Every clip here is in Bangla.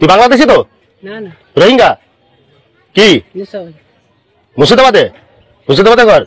তুই বাংলাদেশি তো? না না, রোহিঙ্গা কি? মুর্শিদাবাদে? মুর্শিদাবাদে ঘর?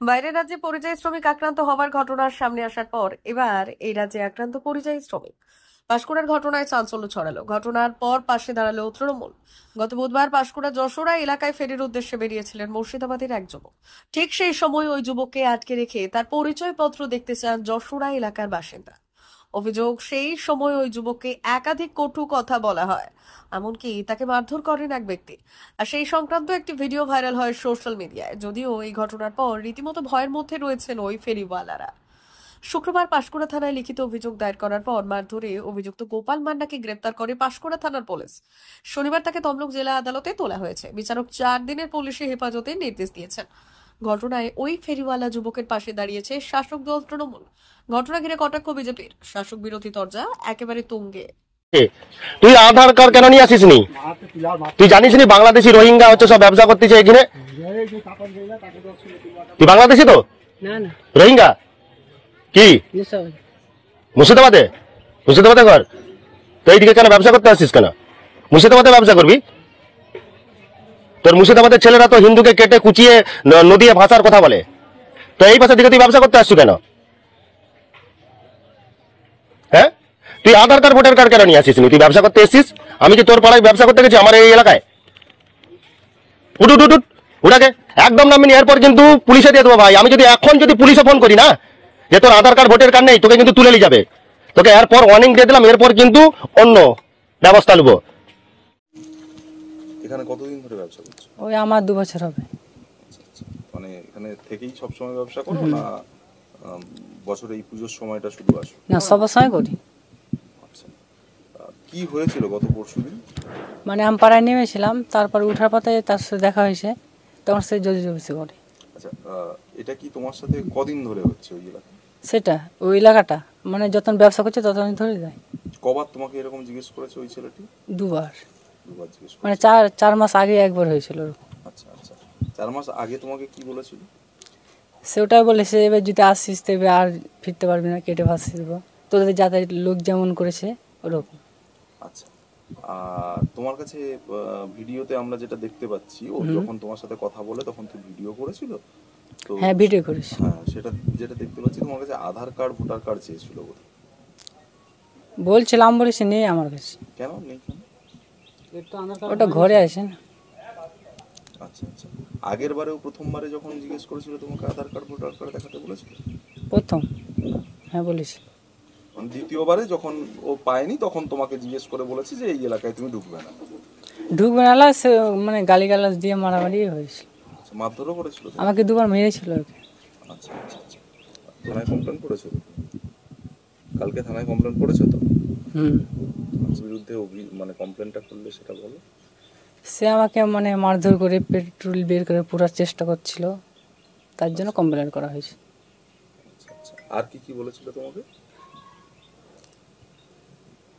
বাইরের রাজ্যে পরিযায়ী শ্রমিক আক্রান্ত হওয়ার ঘটনার সামনে আসার পর এবার এই রাজ্যে আক্রান্ত পরিযায়ী শ্রমিক। পাঁশকুড়ার ঘটনায় চাঞ্চল্য ছড়ালো। ঘটনার পর পাশে দাঁড়ালো তৃণমূল। গত বুধবার পাঁশকুড়া যশোরা এলাকায় ফেরির উদ্দেশ্যে বেরিয়েছিলেন মুর্শিদাবাদের এক যুবক। ঠিক সেই সময় ওই যুবককে আটকে রেখে তার পরিচয়পত্র দেখতে চান যশোরা এলাকার বাসিন্দা। অভিযোগ, সেই সময় ওই যুবককে একাধিক কটু কথা বলা হয়, এমনকি তাকে মারধর করেন এক ব্যক্তি। আর সেই সংক্রান্ত একটি ভিডিও ভাইরাল হয় সোশ্যাল মিডিয়ায়। যদিও এই ঘটনার পর রীতিমতো ভয়ের মধ্যে রয়েছেন ওই ফেরিওয়ালারা। শুক্রবার পাঁশকুড়া থানায় লিখিত অভিযোগ দায়ের করার পর মারধরে অভিযুক্ত গোপাল মান্নাকে গ্রেপ্তার করে পাঁশকুড়া থানার পুলিশ। শনিবার তাকে তমলুক জেলা আদালতে তোলা হয়েছে। বিচারক 4 দিনের পুলিশি হেফাজতের নির্দেশ দিয়েছেন। ঘটনায় ওই ফেরিওয়ালা যুবকের পাশে দাঁড়িয়েছে শাসক দল তৃণমূল। ঘটনা ঘিরে কটাক্ষ বিজেপির। শাসক বিরোধী তরজা একেবারে তুঙ্গে। তুই আধার কার্ড কেন নিয়ে আসিস নি? তুই জানিস নি বাংলাদেশি রোহিঙ্গা হচ্ছে সব ব্যবসা করতেছে এখানে? তুই বাংলাদেশি তো? না না, রোহিঙ্গা কি? মুর্শিদাবাদে? মুর্শিদাবাদে ঘর? তো এইদিকে কেন ব্যবসা করতে আসছিস কেন? মুর্শিদাবাদে ব্যবসা করবি? তোর মুর্শিদাবাদের ছেলেরা তো হিন্দুকে কেটে কুচিয়ে নদীয়ে ভাষার কথা বলে। তো এই ভাষা দিকে তুই ব্যবসা করতে আসছিস কেন? হ্যাঁ, তুই আধার কার্ড ভোটার কার্ড কেন নিয়ে আসিস নি? তুই ব্যবসা করতে এসছিস? আমি কি তোর পাড়ায় ব্যবসা করতে গেছি আমার এই এলাকায়? উঠ উঠ উঠ উঠ, উঠাকে একদম নামিনি। এরপর কিন্তু পুলিশে দিয়ে দেবো ভাই। আমি যদি এখন যদি পুলিশে ফোন করি না যে তোর আধার কার্ড ভোটার কার্ড নেই, তোকে কিন্তু তুলে নিয়ে যাবে। তোকে এরপর ওয়ার্নিং দিয়ে দিলাম, এরপর কিন্তু অন্য ব্যবস্থা নেবো। এখানে কতদিন ধরে ব্যবসা করছো? ওই আমার 2 বছর হবে। মানে এখানে থেকেই সব সময় ব্যবসা করো না বছরে এই পুজোর সময়টা শুধু আসো? না, সব সময় করি। আচ্ছা, কি হয়েছিল গত পরশুদিন? মানে আমি পাড়ায় নেমেছিলাম, তারপর উঠার পথে তার সাথে দেখা হয়েছে, তখন সে জোর জবরদস্তি করে। আচ্ছা, এটা কি তোমার সাথে কদিন ধরে হচ্ছে ওই এলাকায়? সেটা ওই এলাকাটা মানে যখন ব্যবসা করছে ততদিন ধরে যায়। কবার তোমাকে এরকম জিজ্ঞেস করেছে ওই ছেলেটি? 2 বার। দুবার জিজ্ঞেস করেছে? মানে 4 মাস আগে একবার হয়েছিল ওরকম। আচ্ছা আচ্ছা, 4 মাস আগে তোমাকে কি বলেছিল? সে ওটাই বলেছে, এবার যদি আসিস তবে আর ফিরতে পারবি না, কেটে ভাসিয়ে দেবো, তোদের যাদের লোক যেমন করেছে ওরকম। আচ্ছা, আর তোমার কাছে ভিডিওতে আমরা যেটা দেখতে পাচ্ছি, ও যখন তোমার সাথে কথা বলে তখন তুই ভিডিও করেছিল তো? হ্যাঁ, ভিডিও করেছি। হ্যাঁ, সেটা যেটা দেখতে পাচ্ছি তোমার কাছে আধার কার্ড ভোটার কার্ড চেয়েছিল বোধহয়। বলছিলাম, বলেছি নেই আমার কাছে। কেন নেই? কেন? ওটা ঘরে আছে না। আচ্ছা আচ্ছা, আগের বারেও প্রথমবারে যখন জিজ্ঞেস করেছিল তোমাকে আধার কার্ড ভোটার কার্ড দেখাতে বলেছিল? প্রথম, হ্যাঁ বলেছি। দ্বিতীয়বারে যখন ও পায়নি তখন তোমাকে জিজ্ঞেস করে বলেছে যে এই এলাকায় তুমি ঢুকবে না? ঢুকবে না, সে মানে গালিগালাজ দিয়ে মারামারি হয়েছিল। আচ্ছা, মারধরও করেছিল? আমাকে 2 বার মেরেছিল আর কি। আচ্ছা আচ্ছা আচ্ছা, থানায় কমপ্লেন করেছো? কালকে থানায় কমপ্লেন করেছো তো? বিরুদ্ধে মানে কমপ্লেনটা করলে সেটা বলো। সে আমাকে মানে মারধর করে পেট্রোল বের করে পুরার চেষ্টা করছিল, তার জন্য কমপ্লেন করা হয়েছে। আচ্ছা আচ্ছা, আর কি কি বলেছিল তোমাকে?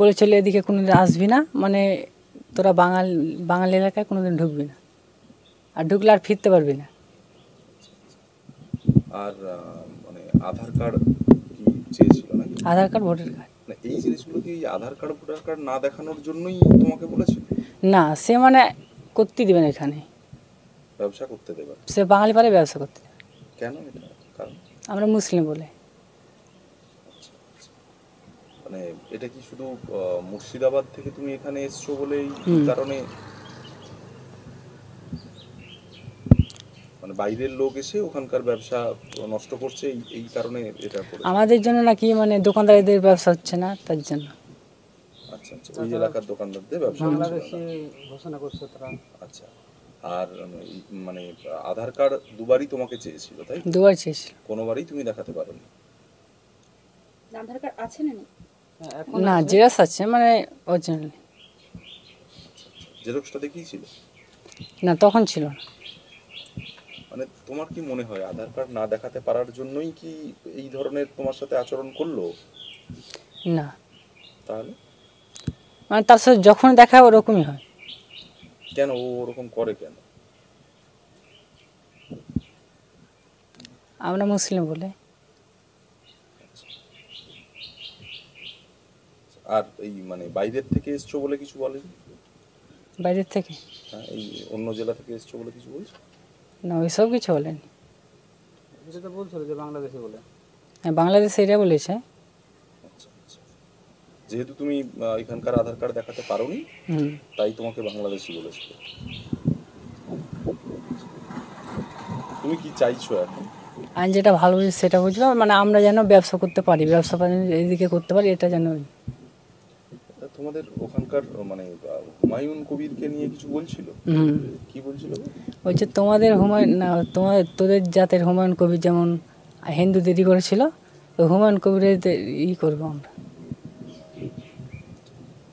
বলেছিল এদিকে কোনোদিন আসবি না, মানে তোরা বাঙালি এলাকায় কোনোদিন ঢুকবি না, আর ঢুকলে আর ফিরতে পারবি না। আর মানে আধার কার্ড কি চেয়েছিল নাকি? আধার কার্ড ভোটার কার্ড। না, এই জিনিসগুলো কি আধার কার্ড ভোটার কার্ড না দেখানোর জন্যই তোমাকে বলেছিল? না, সে মানে করতে দিবেন, এখানে ব্যবসা করতে দেবে? সে বাঙালি পারে ব্যবসা করতে দেবে। কেন এটা কারণ? আমরা মুসলিম বলে। মানে এটা কি শুধু মুর্শিদাবাদ থেকে তুমি এখানে এসছো বলে এই কারণে? মানে বাইরের লোক এসে ওখানকার ব্যবসা নষ্ট করছে এই কারণে এটা করে? আমাদের জন্য নাকি, মানে দোকানদারদের ব্যবসা হচ্ছে না তার জন্য। আচ্ছা আচ্ছা, ওই এলাকার দোকানদারদের ব্যবসা ঘোষণা করছে তারা। আচ্ছা, আর মানে আধার কার্ড 2 বারই তোমাকে চেয়েছিল তাই? 2 বার চেয়েছিল। কোনোবারই তুমি দেখাতে পারোনি? আধার কার্ড আছে না? না, জেরক্স আছে, মানে অরিজিনাল। জেরক্সটা দেখিয়েছিল? না, তখন ছিল না। মানে তোমার কি মনে হয় আধার কার্ড না দেখাতে পারার জন্যই কি এই ধরনের তোমার সাথে আচরণ করলো? না, তাহলে মানে তার সাথে যখন দেখা ওরকমই হয়। কেন ও ওরকম করে কেন? আমরা মুসলিম বলে। আর এই মানে বাইরের থেকে এসছো বলে কিছু বলেনি? বাইরের থেকে হ্যাঁ, এই অন্য জেলা থেকে এসছো বলে কিছু বলছো? না, ওইসব কিছু বলেনি। এটা তো বলছিল যে বাংলাদেশে বলে। হ্যাঁ, বাংলাদেশে এটা বলেছে। আচ্ছা আচ্ছা। যেহেতু তুমি এখানকার আধার কার্ড দেখাতে পারোনি, হুম। তাই তোমাকে বাংলাদেশি বলেছিল। তুমি কি চাইছো এখন? আইন যেটা ভালো বুঝি সেটা বুঝলো, মানে আমরা যেন ব্যবসা করতে পারি, ব্যবসা এদিকে করতে পারি, এটা যেন। তোমাদের ওখানকার মানে হুমায়ুন কবিরকে নিয়ে কিছু বলছিল? হুম। কি বলছিল? ওই যে তোমাদের হুমায়ুন না, তোদের জাতের হুমায়ুন কবির যেমন হিন্দুদেরই করেছিল, তো হুমায়ুন কবিরের করবো আমরা।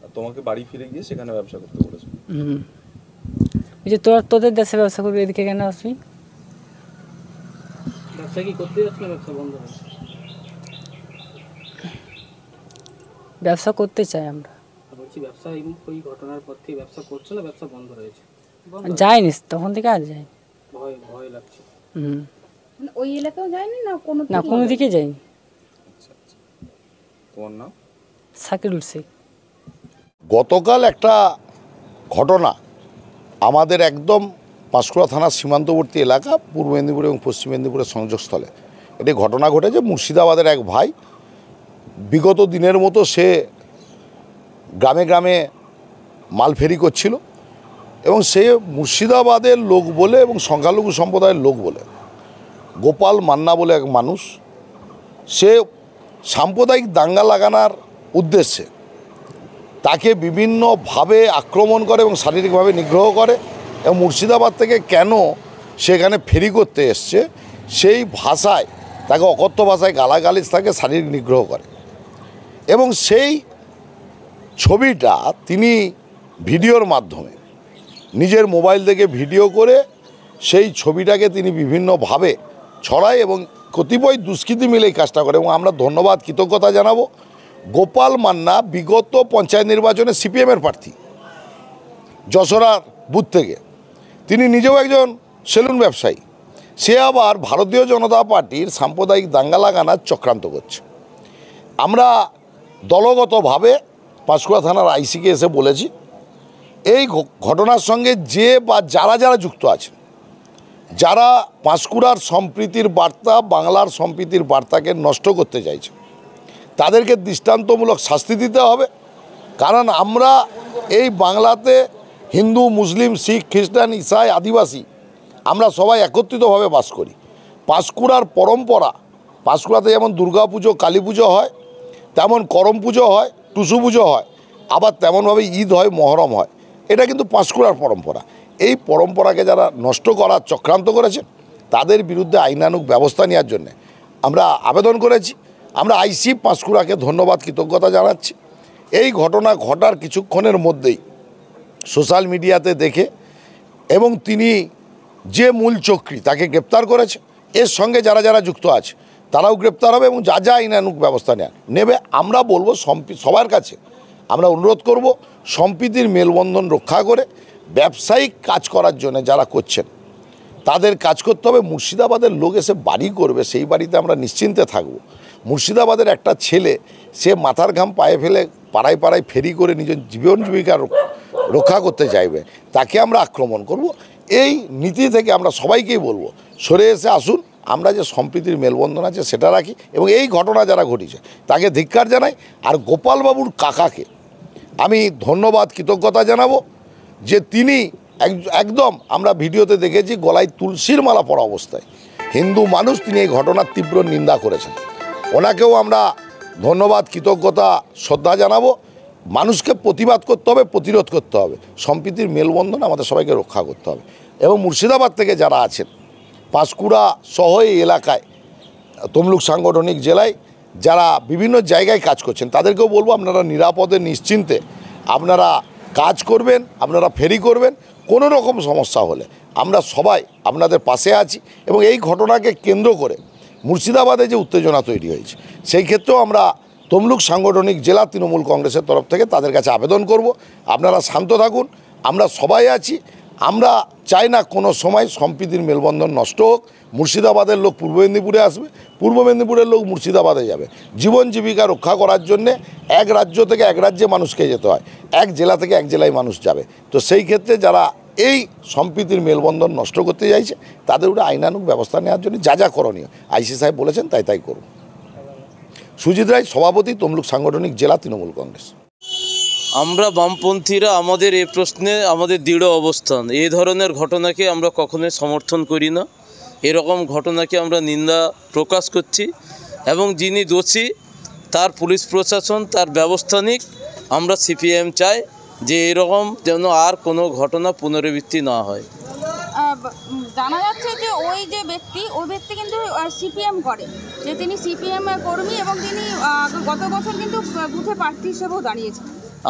আর তোমাকে বাড়ি ফিরে গিয়ে সেখানে ব্যবসা করতে বলেছে? হুম। ওই যে তোদের দেশে ব্যবসা করবি, এদিকে কেন আসবি? ব্যবসা কি করতে যাচ্ছিল, ব্যবসা বন্ধ হয়েছে? ব্যবসা করতে চাই আমরা। বলছি ব্যবসা ওই ঘটনার পর থেকে ব্যবসা করছো না ব্যবসা বন্ধ রয়েছে? যাইনি তখন থেকে, আর যাইনি। ভয় ভয় লাগছে। হুম। মানে ওই এলাকাও যায়নি না কোনো না, কোনো দিকে যাইনি। আচ্ছা আচ্ছা। তোমার নাম? সাকিরুল শেখ। গতকাল একটা ঘটনা আমাদের একদম পাঁশকুড়া থানার সীমান্তবর্তী এলাকা, পূর্ব মেদিনীপুর এবং পশ্চিম মেদিনীপুরের সংযোগস্থলে এটি ঘটনা ঘটেছে। মুর্শিদাবাদের এক ভাই বিগত দিনের মতো সে গ্রামে গ্রামে মাল ফেরি করছিল এবং সে মুর্শিদাবাদের লোক বলে এবং সংখ্যালঘু সম্প্রদায়ের লোক বলে গোপাল মান্না বলে এক মানুষ, সে সাম্প্রদায়িক দাঙ্গা লাগানোর উদ্দেশ্যে তাকে বিভিন্নভাবে আক্রমণ করে এবং শারীরিকভাবে নিগ্রহ করে এবং মুর্শিদাবাদ থেকে কেন সেখানে ফেরি করতে এসছে সেই ভাষায় তাকে অকথ্য ভাষায় গালাগালিজ তাকে শারীরিক নিগ্রহ করে এবং সেই ছবিটা তিনি ভিডিওর মাধ্যমে নিজের মোবাইল থেকে ভিডিও করে সেই ছবিটাকে তিনি বিভিন্নভাবে ছড়ায় এবং কতিপয় দুষ্কৃতী মিলে এই কাজটা করে এবং আমরা ধন্যবাদ কৃতজ্ঞতা জানাবো। গোপাল মান্না বিগত পঞ্চায়েত নির্বাচনে সিপিএমের প্রার্থী যশোরার বুথ থেকে, তিনি নিজেও একজন সেলুন ব্যবসায়ী, সে আবার ভারতীয় জনতা পার্টির সাম্প্রদায়িক দাঙ্গা লাগানোর চক্রান্ত করছে। আমরা দলগতভাবে পাঁশকুড়া থানার আইসিকে এসে বলেছি এই ঘটনার সঙ্গে যে বা যারা যারা যুক্ত আছে, যারা পাঁশকুড়ার সম্প্রীতির বার্তা, বাংলার সম্প্রীতির বার্তাকে নষ্ট করতে চাইছে, তাদেরকে দৃষ্টান্তমূলক শাস্তি দিতে হবে। কারণ আমরা এই বাংলাতে হিন্দু, মুসলিম, শিখ, খ্রিস্টান, ইসাই, আদিবাসী আমরা সবাই একত্রিতভাবে বাস করি। পাঁশকুড়ার পরম্পরা, পাঁশকুড়াতে যেমন দুর্গা পুজো, কালী পুজো হয়, তেমন করম পুজো হয়, টুসু পুজো হয়, আবার তেমনভাবে ঈদ হয়, মহরম হয়। এটা কিন্তু পাঁশকুড়ার পরম্পরা। এই পরম্পরাকে যারা নষ্ট করার চক্রান্ত করেছে তাদের বিরুদ্ধে আইনানুগ ব্যবস্থা নেওয়ার জন্য আমরা আবেদন করেছি। আমরা আইসি পাঁশকুড়াকে ধন্যবাদ কৃতজ্ঞতা জানাচ্ছি। এই ঘটনা ঘটার কিছুক্ষণের মধ্যেই সোশ্যাল মিডিয়াতে দেখে এবং তিনি যে মূল চক্রী তাকে গ্রেপ্তার করেছে, এর সঙ্গে যারা যারা যুক্ত আছে তারাও গ্রেপ্তার হবে এবং যা যা আইনানুগ ব্যবস্থা নেবে। আমরা বলবো সবার কাছে আমরা অনুরোধ করব সম্প্রীতির মেলবন্ধন রক্ষা করে ব্যবসায়িক কাজ করার জন্য যারা করছেন তাদের কাজ করতে হবে। মুর্শিদাবাদের লোক এসে বাড়ি করবে, সেই বাড়িতে আমরা নিশ্চিন্তে থাকব। মুর্শিদাবাদের একটা ছেলে সে মাথার ঘাম পায়ে ফেলে পাড়ায় পাড়ায় ফেরি করে নিজের জীবন জীবিকা রক্ষা করতে চাইবে, তাকে আমরা আক্রমণ করব। এই নীতি থেকে আমরা সবাইকেই বলবো সরে এসে আসুন, আমরা যে সম্প্রীতির মেলবন্ধন আছে সেটা রাখি এবং এই ঘটনা যারা ঘটিয়েছে তাকে ধিক্কার জানাই। আর গোপালবাবুর কাকাকে আমি ধন্যবাদ কৃতজ্ঞতা জানাবো যে তিনি একদম আমরা ভিডিওতে দেখেছি গলায় তুলসীর মালা পরা অবস্থায় হিন্দু মানুষ, তিনি এই ঘটনার তীব্র নিন্দা করেছেন। ওনাকেও আমরা ধন্যবাদ কৃতজ্ঞতা শ্রদ্ধা জানাবো। মানুষকে প্রতিবাদ করতে হবে, প্রতিরোধ করতে হবে, সম্প্রীতির মেলবন্ধন আমাদের সবাইকে রক্ষা করতে হবে। এবং মুর্শিদাবাদ থেকে যারা আছেন পাঁশকুড়া সহ এই এলাকায় তমলুক সাংগঠনিক জেলায় যারা বিভিন্ন জায়গায় কাজ করছেন তাদেরকেও বলবো আপনারা নিরাপদে নিশ্চিন্তে আপনারা কাজ করবেন, আপনারা ফেরি করবেন। কোনো রকম সমস্যা হলে আমরা সবাই আপনাদের পাশে আছি এবং এই ঘটনাকে কেন্দ্র করে মুর্শিদাবাদে যে উত্তেজনা তৈরি হয়েছে সেই ক্ষেত্রেও আমরা তমলুক সাংগঠনিক জেলা তৃণমূল কংগ্রেসের তরফ থেকে তাদের কাছে আবেদন করব আপনারা শান্ত থাকুন, আমরা সবাই আছি। আমরা চাই না কোনো সময় সম্প্রীতির মেলবন্ধন নষ্ট হোক। মুর্শিদাবাদের লোক পূর্ব মেদিনীপুরে আসবে, পূর্ব মেদিনীপুরের লোক মুর্শিদাবাদে যাবে। জীবন জীবিকা রক্ষা করার জন্যে এক রাজ্য থেকে এক রাজ্যে মানুষকে যেতে হয়, এক জেলা থেকে এক জেলায় মানুষ যাবে। তো সেই ক্ষেত্রে যারা এই সম্প্রীতির মেলবন্ধন নষ্ট করতে চাইছে তাদের উপরে আইনানুগ ব্যবস্থা নেওয়ার জন্য যা যা করণীয় আইসি সাহেব বলেছেন তাই করুন। সুজিত রায়, সভাপতি, তমলুক সাংগঠনিক জেলা তৃণমূল কংগ্রেস। আমরা বামপন্থীরা আমাদের এই প্রশ্নে আমাদের দৃঢ় অবস্থান। এই ধরনের ঘটনাকে আমরা কখনোই সমর্থন করি না। এরকম ঘটনাকে আমরা নিন্দা প্রকাশ করছি এবং যিনি দোষী তার পুলিশ প্রশাসন তার ব্যবস্থা নিক। আমরা সিপিএম চাই যে এরকম যেন আর কোনো ঘটনা পুনরাবৃত্তি না হয়। জানা যাচ্ছে যে ওই ব্যক্তি কিন্তু সিপিএম করে, যে তিনি সিপিএম কর্মী এবং তিনি গত বছর কিন্তু বুথে প্রার্থী হিসেবেও দাঁড়িয়েছেন।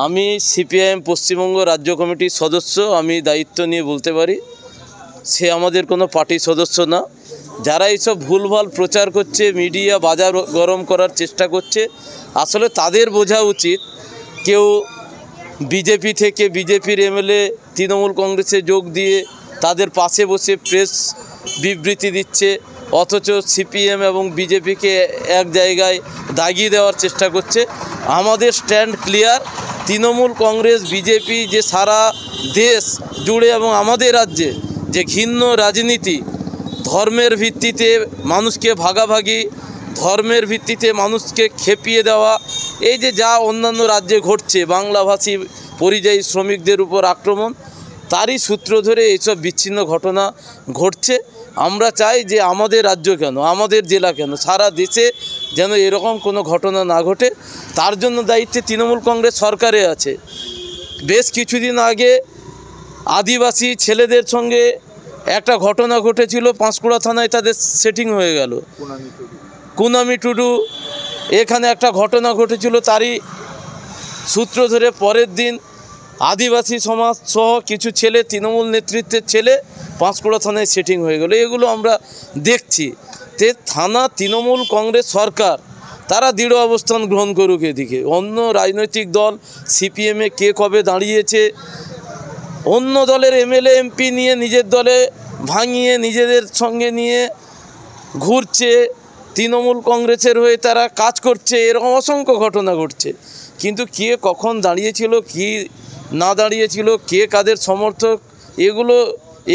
আমি সিপিআইএম পশ্চিমবঙ্গ রাজ্য কমিটির সদস্য, আমি দায়িত্ব নিয়ে বলতে পারি সে আমাদের কোনো পার্টি সদস্য না। যারা এইসব ভুলভাল প্রচার করছে, মিডিয়া বাজার গরম করার চেষ্টা করছে, আসলে তাদের বোঝা উচিত কেউ বিজেপি থেকে বিজেপির এমএলএ তৃণমূল কংগ্রেসে যোগ দিয়ে তাদের পাশে বসে প্রেস বিবৃতি দিচ্ছে, অথচ সিপিএম এবং বিজেপিকে এক জায়গায় দাগিয়ে দেওয়ার চেষ্টা করছে। আমাদের stand clear. Trinamool Congress BJP যে সারা দেশ জুড়ে এবং আমাদের রাজ্যে যে ঘৃণ্য রাজনীতি, ধর্মের ভিত্তিতে মানুষকে ভাগাভাগি, ধর্মের ভিত্তিতে মানুষকে খেপিয়ে দেওয়া, এই যে যা অন্যান্য রাজ্যে ঘটছে, বাংলাভাষী পরিযায়ী শ্রমিকদের উপর আক্রমণ, তারই সূত্র ধরে এইসব বিচ্ছিন্ন ঘটনা ঘটছে। আমরা চাই যে আমাদের রাজ্য কেন, আমাদের জেলা কেন, সারা দেশে যেন এরকম কোনো ঘটনা না ঘটে। তার জন্য দায়িত্বে তৃণমূল কংগ্রেস সরকারে আছে। বেশ কিছুদিন আগে আদিবাসী ছেলেদের সঙ্গে একটা ঘটনা ঘটেছিল, পাঁশকুড়া থানায় তাদের সেটিং হয়ে গেল। কুনামি টুডু, এখানে একটা ঘটনা ঘটেছিল, তারই সূত্র ধরে পরের দিন আদিবাসী সমাজ সহ কিছু ছেলে, তৃণমূল নেতৃত্বের ছেলে পাঁশকুড়া থানায় সেটিং হয়ে গেল। এগুলো আমরা দেখছি। তে থানা তৃণমূল কংগ্রেস সরকার তারা দৃঢ় অবস্থান গ্রহণ করুক। এদিকে অন্য রাজনৈতিক দল সিপিএমে কে কবে দাঁড়িয়েছে, অন্য দলের এমএলএ এমপি নিয়ে নিজের দলে ভাঙিয়ে নিজেদের সঙ্গে নিয়ে ঘুরছে, তৃণমূল কংগ্রেসের হয়ে তারা কাজ করছে, এরকম অসংখ্য ঘটনা ঘটছে। কিন্তু কে কখন দাঁড়িয়েছিল, কি না দাঁড়িয়েছিল, কে কাদের সমর্থক, এগুলো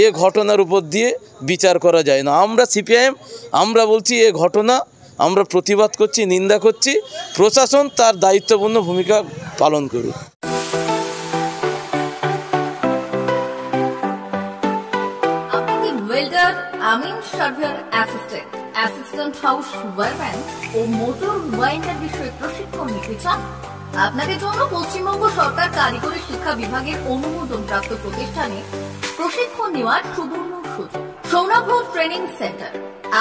এ ঘটনার উপর দিয়ে বিচার করা যায় না। আমরা সিপিআইএম আমরা বলছি এ ঘটনা আমরা প্রতিবাদ করছি, নিন্দা করছি। প্রশাসন তার দায়িত্বপূর্ণ ভূমিকা পালন করুক। ওয়েল্ডার, আমিন সার্ভেয়ার অ্যাসিস্ট্যান্ট হাউস ওয়ারম্যান ও মোটর ওয়াইন্ডার বিষয়ে প্রশিক্ষণ নিতে চান? আপনাদের জন্য পশ্চিমবঙ্গ সরকার কারিগরি শিক্ষা বিভাগের অনুমোদন প্রাপ্ত প্রতিষ্ঠানে প্রশিক্ষণ নেওয়ার সুবর্ণ সুযোগ। সৌনাভূত ট্রেনিং সেন্টার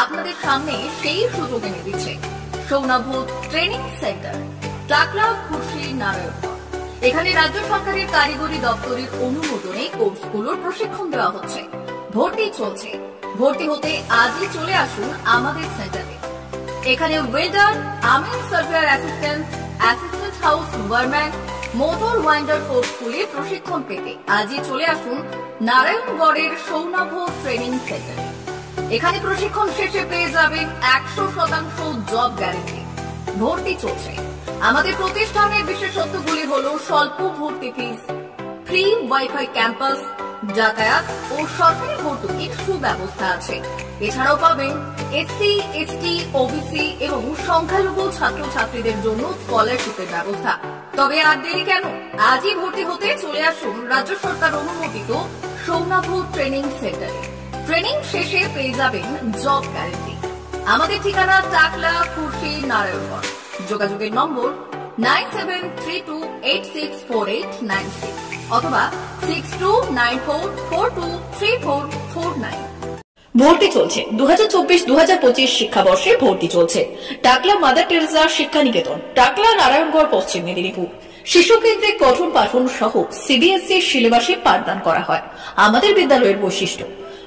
আপনাদের সামনে সেই সুযোগ এনে দিচ্ছে। সৌনাভূত ট্রেনিং সেন্টার, টাকলা, খুশি, নারায়ণগঞ্জ। এখানে রাজ্য সরকারের কারিগরি দপ্তরের অনুমোদনে কোর্সগুলোর প্রশিক্ষণ দেওয়া হচ্ছে। ভর্তি চলছে। ভর্তি হতে আজই চলে আসুন আমাদের সেন্টারে। এখানে ওয়েল্ডার, আমিন surveyor assistant house wireman, motor winder কোর্সগুলির প্রশিক্ষণ পেতে আজই চলে আসুন নারায়ণগড়ের সৌনাভূত ট্রেনিং সেন্টারে। এখানে প্রশিক্ষণ শেষে পেয়ে যাবেন 100% জব গ্যারেন্টি। ভর্তি চলছে। আমাদের প্রতিষ্ঠানের বিশেষত্বগুলি হলো স্বল্প ভর্তি ফিস, ফ্রি ওয়াইফাই ক্যাম্পাস, যাতায়াত ও সরকারি ভর্তুকির সুব্যবস্থা আছে। এছাড়াও পাবেন এসসি, এসটি, ওবিসি এবং সংখ্যালঘু ছাত্রছাত্রীদের জন্য স্কলারশিপের ব্যবস্থা। তবে আর দেরি কেন, আজই ভর্তি হতে চলে আসুন রাজ্য সরকার অনুমোদিত সৌনাভূত ট্রেনিং সেন্টারে। ট্রেনিং শেষে পেয়ে যাবেন জব গ্যারেন্টি। আমাদের ঠিকানা টাকলা, খুশি, নারায়ণগঞ্জ। যোগাযোগের নম্বর 9732864896 অথবা 6294423449। ভর্তি চলছে। 2024-2025 শিক্ষাবর্ষে ভর্তি চলছে। টাকলা মাদার টেরেসা শিক্ষা নিকেতন, টাকলা, নারায়ণগড়, পশ্চিম মেদিনীপুর। শিশু কেন্দ্রিক পঠন পাঠন সহ সিবিএসই সিলেবাসে পাঠদান করা হয়। আমাদের বিদ্যালয়ের বৈশিষ্ট্য,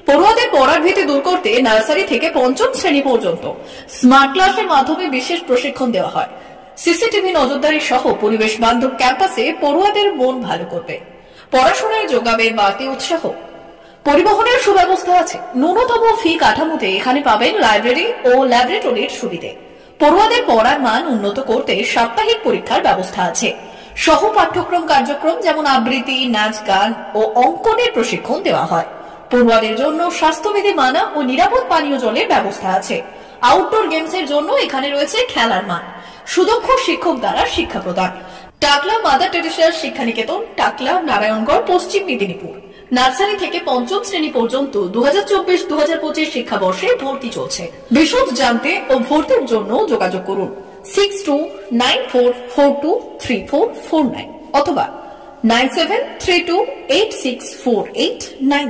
পড়ুয়াদের পড়ার ভীতি দূর করতে নার্সারি থেকে পঞ্চম শ্রেণী পর্যন্ত স্মার্ট ক্লাসের মাধ্যমে বিশেষ প্রশিক্ষণ দেওয়া হয়। সিসিটিভি নজরদারি সহ পরিবেশ বান্ধব ক্যাম্পাসে পড়ুয়াদের মন ভালো করবে। পড়াশোনায় যোগাবে বাড়তি উৎসাহ। পরিবহনের সুব্যবস্থা আছে। ন্যূনতম ফি কাঠামোতে এখানে পাবেন লাইব্রেরি ও ল্যাবরেটরির সুবিধে। পড়ুয়াদের পড়ার মান উন্নত করতে সাপ্তাহিক পরীক্ষার ব্যবস্থা আছে। সহ পাঠ্যক্রম কার্যক্রম যেমন আবৃত্তি, নাচ, গান ও অঙ্কনের প্রশিক্ষণ দেওয়া হয়। পড়ুয়াদের জন্য স্বাস্থ্যবিধি মানা ও নিরাপদ পানীয় জলের ব্যবস্থা আছে। আউটডোর গেমসের জন্য এখানে রয়েছে খেলার মাঠ। সুদক্ষ শিক্ষক দ্বারা শিক্ষা প্রদান। টাকলা মাদার টেরেসার শিক্ষানিকেতন, টাকলা, নারায়ণগড়, পশ্চিম মেদিনীপুর। নার্সারি থেকে পঞ্চম শ্রেণী পর্যন্ত 2024-2025 শিক্ষাবর্ষে ভর্তি চলছে। বিশদ জানতে ও ভর্তির জন্য যোগাযোগ করুন 6294423449 অথবা 9732864899।